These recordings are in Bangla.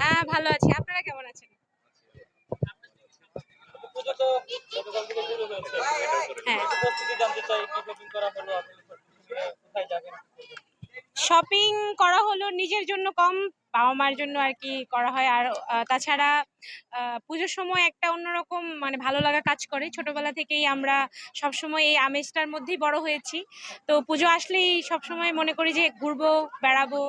হ্যাঁ, ভালো আছি। আপনারা কেমন আছেন? পুজো তো গতকাল থেকে শুরু হয়েছে। হ্যাঁ, একটু প্রস্তুতি জানতে চাই, কি শপিং করা হলো, আপনি কোথায় যাবেন? শপিং করা হলো নিজের জন্য কম, বাবা-মার জন্য আরকি করা হয়। আর তাছাড়া পুজোর সময় একটা অন্যরকম মানে ভালো লাগা কাজ করে। ছোটবেলা থেকেই আমরা সবসময় এই আমেজটার মধ্যেই বড় হয়েছি। তো পুজো আসলেই সবসময় মনে করি যে ঘুরবো, বেড়াবো।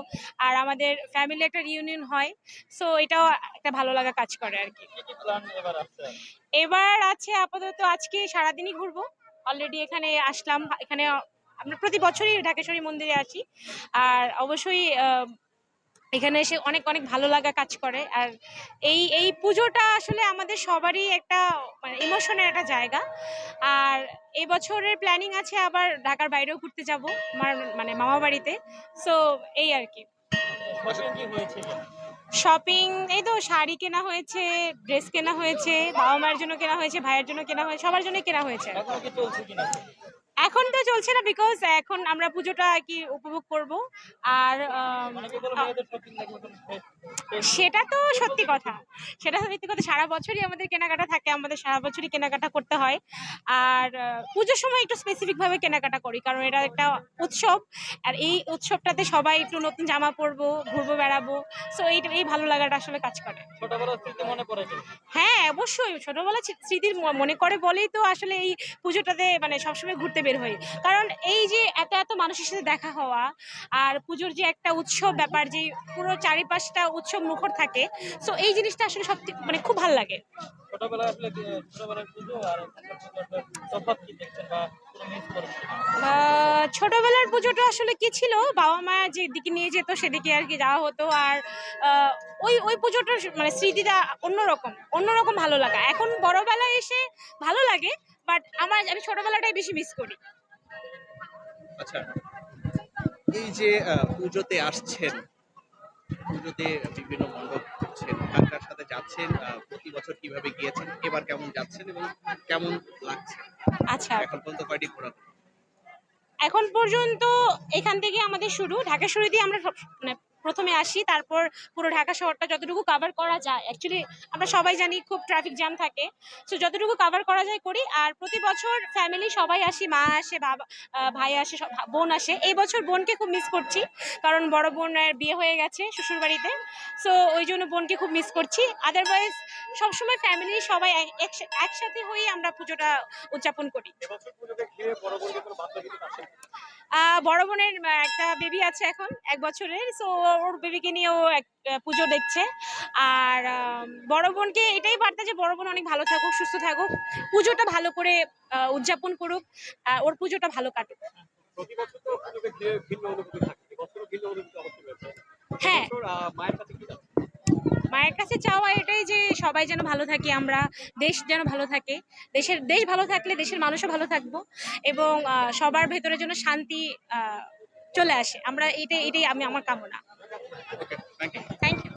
আর আমাদের ফ্যামিলি একটা রিউনিয়ন হয়। সো এটাও একটা ভালো লাগা কাজ করে আরকি। কি কি প্ল্যান এবার আছে? এবার আছে আপাতত আজকে সারাদিনই ঘুরবো। অলরেডি এখানে আসলাম। এখানে আমরা প্রতি বছরই ঢাকেশ্বরী মন্দিরে আসি। আর অবশ্যই এখানে এসে অনেক অনেক ভালো লাগা কাজ করে। আর এই পুজোটা আসলে আমাদের সবারই একটা মানে ইমোশনের একটা জায়গা। আর এই বছরের প্ল্যানিং আছে আবার ঢাকার বাইরেও ঘুরতে যাব আমার মানে মামা বাড়িতে। সো এই আর কি। শপিং কি হয়েছে কিনা? শপিং এই তো শাড়ি কেনা হয়েছে, ড্রেস কেনা হয়েছে, বাবা মায়ের জন্য কেনা হয়েছে, ভাইয়ের জন্য কেনা হয়েছে, সবার জন্য কেনা হয়েছে। এখনো কি চলছে কিনা? এখন তো চলছে না, বিকজ এখন আমরা পুজোটা আর কি উপভোগ করব। আর অনেকে বলে মেয়েদের শপিং নাকি এখন শেষ। সেটা তো সত্যি কথা। সেটা সত্যি কথা। সারা বছরই আমাদের কেনাকাটা থাকে। আমাদের সারা বছরই কেনাকাটা করতে হয়। আর পুজোর সময় একটু স্পেসিফিক ভাবে কেনাকাটা করি। কারণ এটা একটা উৎসব। আর এই উৎসবটাতে সবাই একটু নতুন জামা পরবো, ঘুরবো, বেড়াবো। সো এই ভালো লাগাটা আসলে কাজ করে। ছোটবেলার স্মৃতি মনে পড়ে কিনা? হ্যাঁ, অবশ্যই ছোটবেলার স্মৃতির মনে করে বলেই তো আসলে এই পুজোটাতে মানে সবসময় ঘুরতে বের হই। কারণ এই যে এত এত মানুষের সাথে দেখা হওয়া আর পুজোর যে একটা উৎসব ব্যাপার, যে পুরো চারিপাশটা উৎসব মুখর থাকে। সো এই জিনিসটা আসলে সত্যি মানে খুব ভাল লাগে। ছোটবেলায় আসলে ছোটবেলার পুজো আর এখনকার পুজোর তফাৎ কি দেখছেন বা কোনো মিস করেছেন? ছোটবেলার পুজোটা আসলে কি ছিল, বাবা মা যেদিকে নিয়ে যেত সেদিকে আর কি যাওয়া হতো। আর আহ, ওই পুজোটার মানে স্মৃতিটা অন্যরকম অন্যরকম ভালো লাগা। এখন বড়বেলায় এসে ভালো লাগে, বাট আমি ছোটবেলাটাই বেশি মিস করি। আচ্ছা, এই যে পুজোতে আসছেন, পুজোতে বিভিন্ন মণ্ডপ ঘুরছেন, কার কার সাথে যাচ্ছেন, প্রতি বছর কিভাবে গিয়েছেন, এবার কেমন যাচ্ছেন এবং কেমন লাগছে? আচ্ছা, এখন পর্যন্ত কয়টি ঘোরা হলো? এখন পর্যন্ত এখান থেকে আমাদের শুরু ঢাকেশ্বরী দিয়ে আমরা মানে প্রথমে আসি, তারপর পুরো ঢাকা শহরটা যতটুকু কভার করা যায়। অ্যাকচুয়ালি আমরা সবাই জানি খুব ট্রাফিক জ্যাম থাকে। সো যতটুকু কভার করা যায় করি। আর প্রতি বছর ফ্যামিলি সবাই আসি, মা আসে, বাবা ভাই আসে, বোন আসে। এই বছর বোনকে খুব মিস করছি, কারণ বড় বোনের বিয়ে হয়ে গেছে শ্বশুর বাড়িতে। সো ওই জন্য বোনকে খুব মিস করছি। আদারওয়াইজ সবসময় ফ্যামিলি সবাই একসাথে হয়েই আমরা পুজোটা উদযাপন করি। এবছর পুজোকে ঘিরে বড় বড় কোনো বার্তা দিতে পারছেন? বড় বোনের একটা বেবি আছে এখন ১ বছরের। সো ওর বেবিকে নিয়ে ও পুজো দেখছে। আর বড় বোনকে এটাই বার্তা যে বড় বোন অনেক ভালো থাকুক, সুস্থ থাকুক, পুজোটা ভালো করে উদযাপন করুক, ওর পুজোটা ভালো কাটুক। প্রতি বছর তো পুজোকে ঘিরে ভিন্ন অনুভূতি থাকে, এবছরও ভিন্ন অনুভূতি অবশ্যই রয়েছে। হ্যাঁ, এবছর মায়ের কাছে কি যাচ্ছে? মায়ের কাছে চাওয়া এটাই যে সবাই যেন ভালো থাকি আমরা, দেশ যেন ভালো থাকে। দেশ ভালো থাকলে দেশের মানুষও ভালো থাকবো। এবং সবার ভেতরে যেন শান্তি চলে আসে। আমরা এটাই আমি আমার কামনা। ওকে, থ্যাংক ইউ।